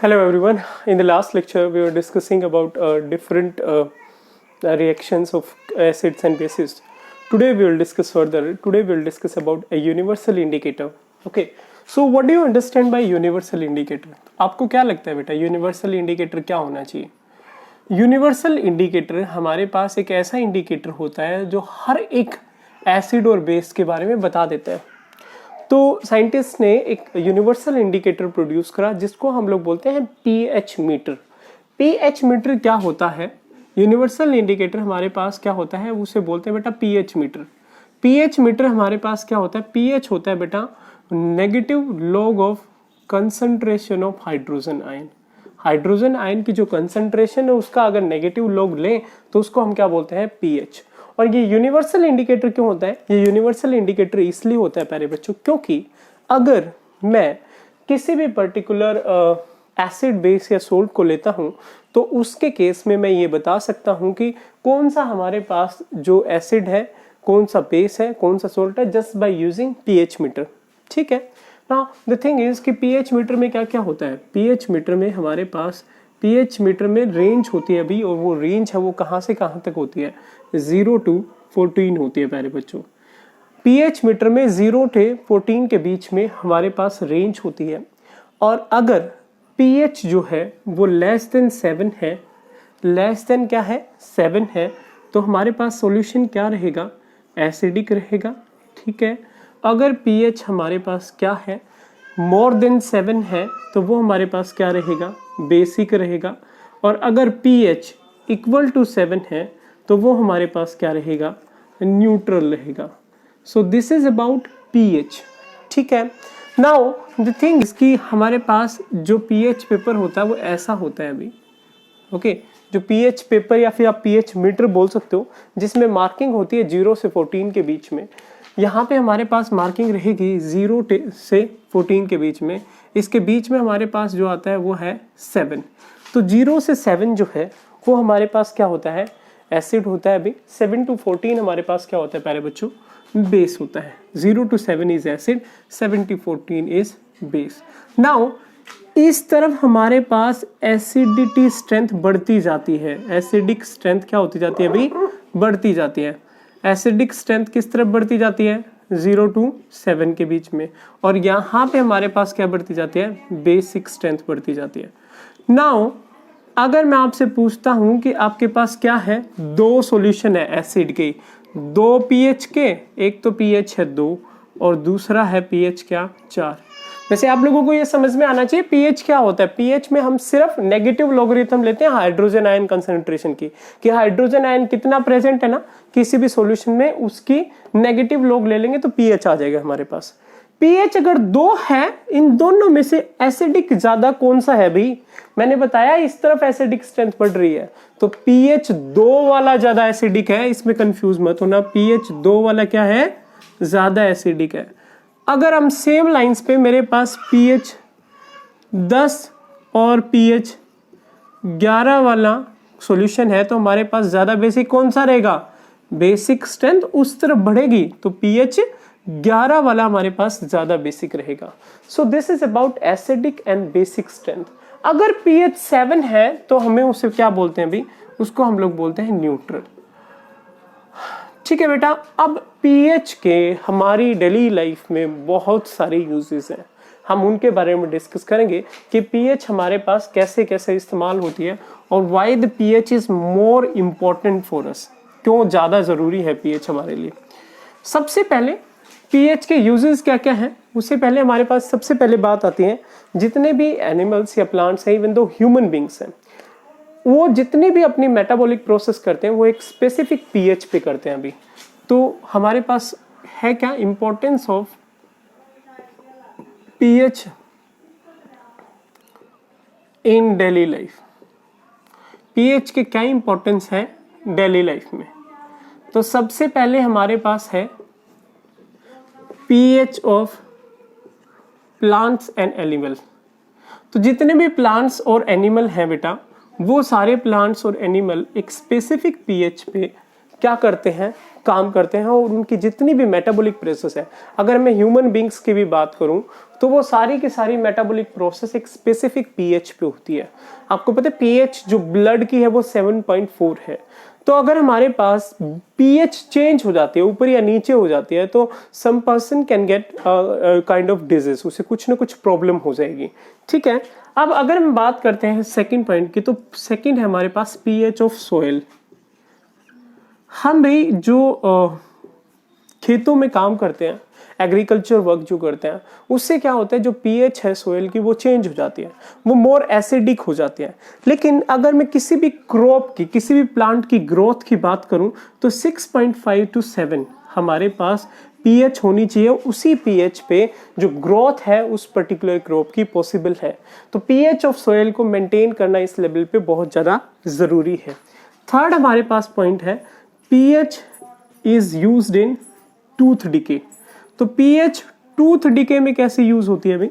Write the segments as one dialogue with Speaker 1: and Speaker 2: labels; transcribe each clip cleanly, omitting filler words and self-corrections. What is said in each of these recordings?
Speaker 1: Hello everyone. In the last lecture, we were discussing about different reactions of acids and bases. Today we will discuss further. Today we will discuss about a universal indicator. Okay. So what do you understand by universal indicator? आपको क्या लगता है बेटा universal indicator क्या होना चाहिए? Universal indicator हमारे पास एक ऐसा इंडिकेटर होता है जो हर एक एसिड और बेस के बारे में बता देता है। तो साइंटिस्ट ने एक यूनिवर्सल इंडिकेटर प्रोड्यूस करा जिसको हम लोग बोलते हैं पीएच मीटर। पीएच मीटर क्या होता है? यूनिवर्सल इंडिकेटर हमारे पास क्या होता है उसे बोलते हैं बेटा पीएच मीटर। पीएच मीटर हमारे पास क्या होता है? पीएच होता है बेटा negative log of concentration of hydrogen ion. Hydrogen ion की जो कंसंट्रेशन है उसका अगर नेगेटिव लॉग लें तो उसको हम क्या बोलते हैं? पीएच। और ये यूनिवर्सल इंडिकेटर क्यों होता है? ये यूनिवर्सल इंडिकेटर इसलिए होता है प्यारे बच्चों क्योंकि अगर मैं किसी भी पर्टिकुलर एसिड बेस या सोल्ट को लेता हूं तो उसके केस में मैं ये बता सकता हूं कि कौन सा हमारे पास जो एसिड है, कौन सा बेस है, कौन सा सोल्ट है, just by using pH meter. ठीक है। नाउ द थिंग इज कि पीएच मीटर में क्या क्या होता है? पीएच मीटर में हमारे पास पीएच मीटर में रेंज होती है अभी, और वो रेंज है वो कहाँ से कहाँ तक होती है? 0 to 14 होती है प्यारे बच्चों। पीएच मीटर में 0 से 14 के बीच में हमारे पास रेंज होती है। और अगर पीएच जो है वो लेस देन 7 है, लेस देन क्या है? 7 है, तो हमारे पास सॉल्यूशन क्या रहेगा? एसिडिक रहेगा। ठीक है। अगर पीएच हमारे पास क्या है? मोर देन 7 है, तो वो हमारे पास क्या रहेगा? बेसिक रहेगा। और अगर पीएच इक्वल टू 7 है तो वो हमारे पास क्या रहेगा? न्यूट्रल रहेगा। सो दिस इज अबाउट पीएच। ठीक है। नाउ द थिंग इज कि हमारे पास जो पीएच पेपर होता है वो ऐसा होता है अभी। ओके। जो पीएच पेपर या फिर आप पीएच मीटर बोल सकते हो जिसमें मार्किंग होती है 0 से 14 के बीच में। यहाँ पे हमारे पास मार्किंग रहेगी 0 से 14 के बीच में। इसके बीच में हमारे पास जो आता है वो है 7। तो 0 से 7 जो है वो हमारे पास क्या होता है? एसिड होता है अभी। 7 to 14 हमारे पास क्या होता है प्यारे बच्चों? बेस होता है। 0 to 7 is acid, 7 to 14 is base. Now इस तरफ हमारे पास एसिडिटी स्ट्रेंथ बढ़ती जाती है। एसिडिक स्ट्रेंथ क्या होती जाती है अभी? बढ़ती जाती है। एसिडिक स्ट्रेंथ किस तरफ बढ़ती जाती है? 0 to 7 के बीच में। और यहाँ पे हमारे पास क्या बढ़ती जाती है? बेसिक स्ट्रेंथ बढ़ती जाती है। नाउ अगर मैं आपसे पूछता हूं कि आपके पास क्या है? 2 सॉल्यूशन है एसिड के, 2 पीएच के, एक तो पीएच है 2 और दूसरा है पीएच क्या? 4। वैसे आप लोगों को ये समझ में आना चाहिए पीएच क्या होता है। पीएच में हम सिर्फ नेगेटिव लॉगरिथम लेते हैं हाइड्रोजन आयन कंसंट्रेशन की, कि हाइड्रोजन आयन कितना प्रेजेंट है ना किसी भी सॉल्यूशन में, उसकी नेगेटिव लॉग ले लेंगे तो पीएच आ जाएगा हमारे पास। पीएच अगर 2 है, इन दोनों में से एसिडिक ज्यादा कौन सा है भाई? मैंने बताया इस तरफ एसिडिक स्ट्रेंथ बढ़ रही है, तो पीएच 2 वाला ज्यादा एसिडिक है। इसमें कंफ्यूज मत होना, पीएच 2 वाला क्या है? ज्यादा एसिडिक है। अगर हम सेम लाइंस पे मेरे पास पीएच 10 और पीएच 11 वाला सॉल्यूशन है तो हमारे पास ज्यादा बेसिक कौन सा रहेगा? बेसिक स्ट्रेंथ उस तरफ बढ़ेगी, तो पीएच 11 वाला हमारे पास ज्यादा बेसिक रहेगा। सो this is about acidic and basic strength. अगर पीएच 7 है तो हमें उसे क्या बोलते हैं अभी? उसको हम लोग बोलते हैं न्यूट्रल। ठीक है बेटा। अब पीएच के हमारी डेली लाइफ में बहुत सारे यूजेस हैं, हम उनके बारे में डिस्कस करेंगे कि पीएच हमारे पास कैसे कैसे इस्तेमाल होती है और why the pH is more important for us, क्यों ज्यादा जरूरी है पीएच हमारे लिए। सबसे पहले पीएच के यूजेस क्या क्या हैं उससे पहले हमारे पास सबसे पहले बात आती है जितने भी एनिमल्स या प्लांट्स हैं, इवन दो ह्यूमन बींग्स हैं, वो जितने भी अपनी मेटाबॉलिक प्रोसेस करते हैं वो एक स्पेसिफिक पीएच पे करते हैं अभी। तो हमारे पास है क्या importance of pH in daily life. PH के क्या इंपॉर्टेंस है डेली लाइफ में? तो सबसे पहले हमारे पास है pH of plants and animal. तो जितने भी प्लांट्स और एनिमल हैं बेटा, वो सारे प्लांट्स और एनिमल एक स्पेसिफिक पीएच पे क्या करते हैं? काम करते हैं और उनकी जितनी भी मेटाबॉलिक प्रोसेस है, अगर मैं ह्यूमन बींग्स की भी बात करूं तो वो सारी की सारी मेटाबॉलिक प्रोसेस एक स्पेसिफिक पीएच पे होती है। आपको पता है पीएच जो ब्लड की है वो 7.4 है। तो अगर हमारे पास पीएच चेंज हो जाती है, ऊपर या नीचे हो जाती है, तो some person can get kind of disease, उसे कुछ ना कुछ प्रॉब्लम हो जाएगी। ठीक है, अब अगर हम बात करते हैं सेकंड पॉइंट की, तो सेकंड है हमारे पास पीएच ऑफ सोइल। हम भी जो खेतों में काम करते हैं, एग्रीकल्चर वर्क जो करते हैं, उससे क्या होता है जो पीएच है सोइल की वो चेंज हो जाती है, वो मोर एसिडिक हो जाती है। लेकिन अगर मैं किसी भी क्रॉप की, किसी भी प्लांट की ग्रोथ की बात करूं तो 6.5 to 7 हमारे पास पीएच होनी चाहिए। उसी पीएच पे जो ग्रोथ है उस पर्टिकुलर क्रॉप की पॉसिबल है। तो पीएच ऑफ सोइल को मेंटेन करना इस लेवल पे बहुत ज़्यादा ज़रूरी है। थर्ड हमारे पास पॉइंट है pH is used in tooth decay. तो पीएच टूथ डिके में कैसे यूज होती है भाई?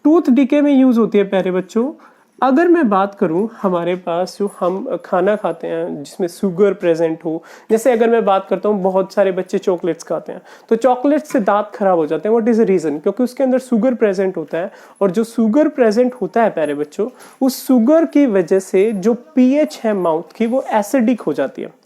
Speaker 1: टूथ डिके में यूज होती है प्यारे बच्चों, अगर मैं बात करूं हमारे पास जो हम खाना खाते हैं जिसमें शुगर प्रेजेंट हो, जैसे अगर मैं बात करता हूं बहुत सारे बच्चे चॉकलेट्स खाते हैं तो चॉकलेट से दांत खराब हो जाते हैं। What is the reason? क्योंकि उसके अंदर शुगर प्रेजेंट होता है, और जो शुगर प्रेजेंट होता है प्यारे बच्चों, उस शुगर की वजह से जो पीएच है माउथ की वो एसिडिक हो जाती है।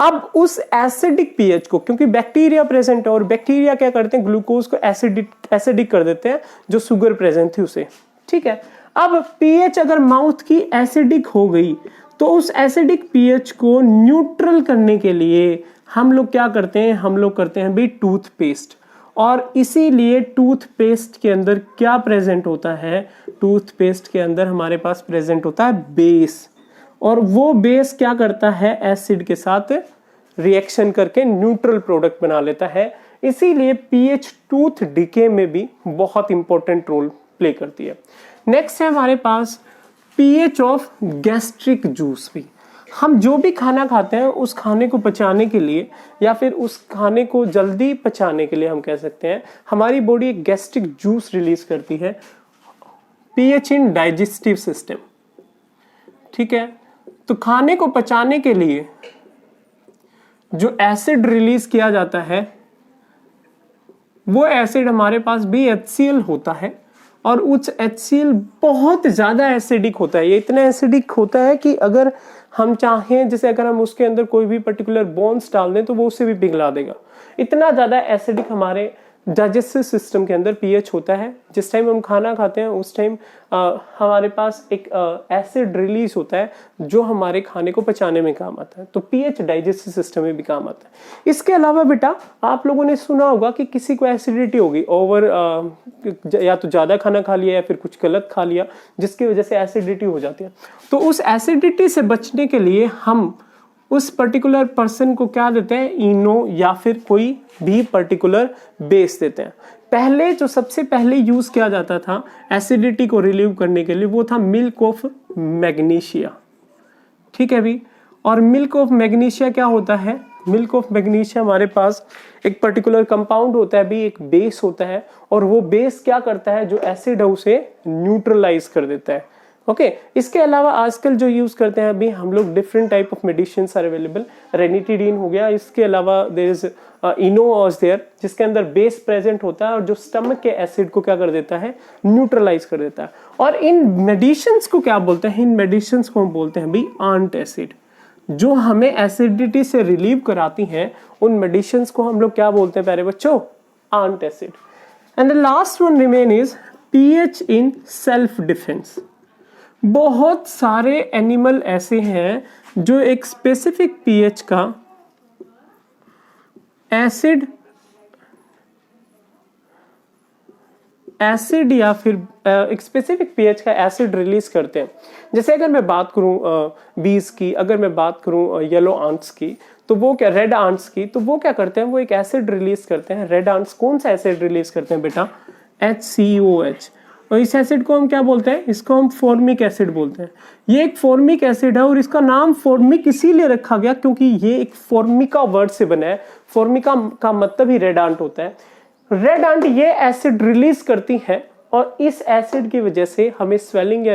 Speaker 1: अब उस एसिडिक पीएच को, क्योंकि बैक्टीरिया प्रेजेंट है और बैक्टीरिया क्या करते हैं ग्लूकोज को एसिडिक कर देते हैं जो शुगर प्रेजेंट थी उसे। ठीक है, अब पीएच अगर माउथ की एसिडिक हो गई तो उस एसिडिक पीएच को न्यूट्रल करने के लिए हम लोग क्या करते हैं? हम लोग करते हैं भी टूथपेस्ट। और इसीलिए टूथपेस्ट के अंदर क्या प्रेजेंट होता है? टूथपेस्ट के अंदर हमारे पास प्रेजेंट होता है बेस, और वो बेस क्या करता है? एसिड के साथ रिएक्शन करके न्यूट्रल प्रोडक्ट बना लेता है। इसीलिए पीएच टूथ डिके में भी बहुत इंपॉर्टेंट रोल प्ले करती है। नेक्स्ट है हमारे पास पीएच ऑफ गैस्ट्रिक जूस भी। हम जो भी खाना खाते हैं उस खाने को पचाने के लिए या फिर उस खाने को जल्दी पचाने के लिए हम कह सकते हैं हमारी बॉडी एक गैस्ट्रिक जूस रिलीज करती है, पीएच इन डाइजेस्टिव सिस्टम। ठीक है, तो खाने को पचाने के लिए जो एसिड रिलीज किया जाता है वो एसिड हमारे पास भी HCl होता है, और उस HCl बहुत ज्यादा एसिडिक होता है। ये इतना एसिडिक होता है कि अगर हम चाहें, जैसे अगर हम उसके अंदर कोई भी पर्टिकुलर बोन्स डाल दें तो वो उसे भी पिघला देगा। इतना ज्यादा एसिडिक हमारे डाइजेस्टिव सिस्टम के अंदर पीएच होता है। जिस टाइम हम खाना खाते हैं उस टाइम हमारे पास एक एसिड रिलीज होता है जो हमारे खाने को पचाने में काम आता है। तो पीएच डाइजेस्टिव सिस्टम में भी काम आता है। इसके अलावा बेटा आप लोगों ने सुना होगा कि किसी को एसिडिटी होगी, ओवर या तो ज्यादा खाना खा लिया या फिर कुछ गलत खा लिया, जिसकी वजह से एसिडिटी हो जाती है। तो उस एसिडिटी से बचने के लिए हम उस पर्टिकुलर पर्सन को क्या देते हैं? इनो या फिर कोई भी पर्टिकुलर बेस देते हैं। पहले जो सबसे पहले यूज किया जाता था एसिडिटी को रिलीव करने के लिए वो था मिल्क ऑफ मैग्नीशिया। ठीक है भी, और मिल्क ऑफ मैग्नीशिया क्या होता है? मिल्क ऑफ मैग्नीशिया हमारे पास एक पर्टिकुलर कंपाउंड होता है भी, एक बेस होता है, और वो बेस क्या करता है? जो एसिड है उसे न्यूट्रलाइज कर देता है। ओके, इसके अलावा आजकल जो यूज करते हैं अभी हम लोग, different type of medicine are available. Ranitidine हो गया, इसके अलावा देयर इज इनोज देयर, जिसके अंदर बेस प्रेजेंट होता है और जो स्टमक के एसिड को क्या कर देता है? न्यूट्रलाइज कर देता है। और इन मेडिसिन को क्या बोलते हैं? इन मेडिसिन को हम बोलते हैं भाई आंट एसिड। जो हमें एसिडिटी से रिलीव कराती हैं उन मेडिसिन को हम लोग क्या बोलते हैं प्यारे बच्चों? Ant acid. And the last one remain is pH in self defence. बहुत सारे एनिमल ऐसे हैं जो एक स्पेसिफिक पीएच का एसिड या फिर एक स्पेसिफिक पीएच का एसिड रिलीज करते हैं। जैसे अगर मैं बात करूं बीज की, अगर मैं बात करूं येलो आंट्स की, तो वो क्या, रेड आंट्स की, तो वो क्या करते हैं? वो एक एसिड रिलीज करते हैं। रेड आंट्स कौन सा एसिड रिलीज करते हैं बेटा? HCOH। और इस एसिड को हम क्या बोलते हैं? इसको हम फॉर्मिक एसिड बोलते हैं। ये एक फॉर्मिक एसिड है और इसका नाम फॉर्मिक इसीलिए रखा गया क्योंकि ये एक फॉर्मिका वर्ड से बना है। फॉर्मिका का मतलब ही रेड आंट होता है। रेड आंट ये एसिड रिलीज करती है और इस एसिड की वजह से हमें स्वेलिंग या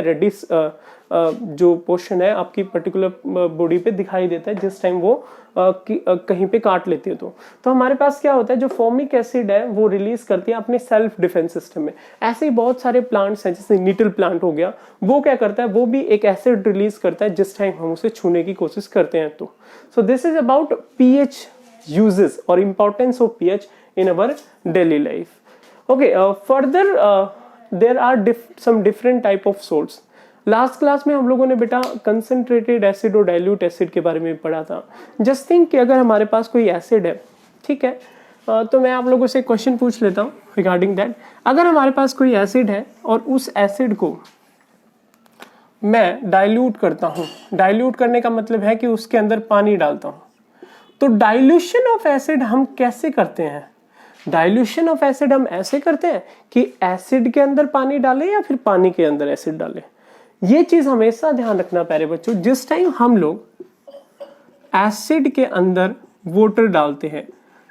Speaker 1: जो पोर्शन है आपकी पर्टिकुलर बॉडी पे दिखाई देता है जिस टाइम वो कहीं पे काट लेती है। तो हमारे पास क्या होता है, जो फॉर्मिक एसिड है वो रिलीज करती है अपने सेल्फ डिफेंस सिस्टम में। ऐसे ही बहुत सारे प्लांट्स हैं, जैसे नीटल प्लांट हो गया, वो क्या करता है, वो भी एक एसिड रिलीज करता है जिस टाइम हम उसे छूने की कोशिश करते हैं। तो so this is about pH uses और importance of pH in our daily life. Okay, further there are some different type of salts. Last class में हम लोगों ने बेटा कंसंट्रेटेड एसिड और डाइल्यूट एसिड के बारे में पढ़ा था। जस्ट थिंक कि अगर हमारे पास कोई एसिड है, ठीक है, तो मैं आप लोगों से क्वेश्चन पूछ लेता हूँ रिगार्डिंग दैट। अगर हमारे पास कोई एसिड है और उस एसिड को मैं डाइल्यूट करता हूँ, डाइल्यूट करने का मतलब है कि उसके अंदर पानी डालता हूँ, तो डाइल्यूशन ऑफ एसिड हम कैसे करते हैं? डाइल्यूशन ऑफ एसिड हम ऐसे करते हैं कि एसिड के अंदर पानी डालें या फिर पानी के अंदर एसिड डालें। ये चीज हमेशा ध्यान रखना प्यारे बच्चों। जिस टाइम हम लोग एसिड के अंदर वाटर डालते हैं,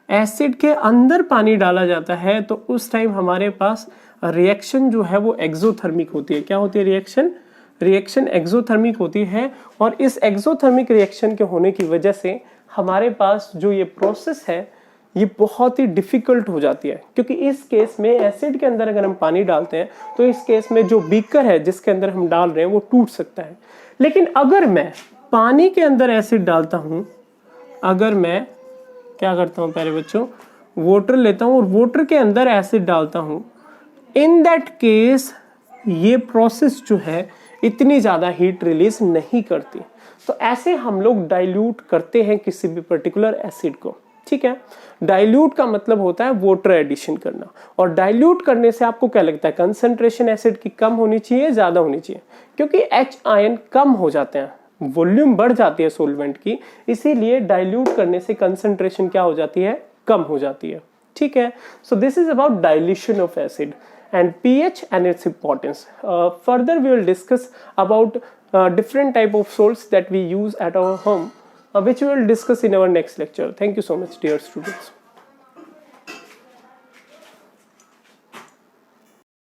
Speaker 1: एसिड के अंदर पानी डाला जाता है, तो उस टाइम हमारे पास रिएक्शन जो है वो एक्सोथर्मिक होती है। क्या होती है रिएक्शन? रिएक्शन एक्सोथर्मिक होती है। और इस एक्सोथर्मिक रिएक्शन के होने की वजह से हमारे पास जो ये प्रोसेस है ये बहुत ही डिफिकल्ट हो जाती है, क्योंकि इस केस में एसिड के अंदर अगर हम पानी डालते हैं तो इस केस में जो बीकर है जिसके अंदर हम डाल रहे हैं वो टूट सकता है। लेकिन अगर मैं पानी के अंदर एसिड डालता हूं, अगर मैं क्या करता हूं प्यारे बच्चों, वाटर लेता हूं और वाटर के अंदर एसिड डालता हूं, इन दैट केस ये प्रोसेस जो है इतनी ज्यादा हीट रिलीज नहीं करती। तो ऐसे हम लोग डाइल्यूट करते हैं किसी भी पर्टिकुलर एसिड को, ठीक है। डाइल्यूट का मतलब होता है वाटर एडिशन करना, और डाइल्यूट करने से आपको क्या लगता है, कंसंट्रेशन एसिड की कम होनी चाहिए, ज्यादा होनी चाहिए? क्योंकि H आयन कम हो जाते हैं, वॉल्यूम बढ़ जाती है सॉल्वेंट की, इसीलिए डाइल्यूट करने से कंसंट्रेशन क्या हो जाती है, कम हो जाती है, ठीक है। सो this is about dilution of acid and pH and its importance. Further we will discuss about different type of salts that we use at our home, which we will discuss in our next lecture. Thank you so much, dear students.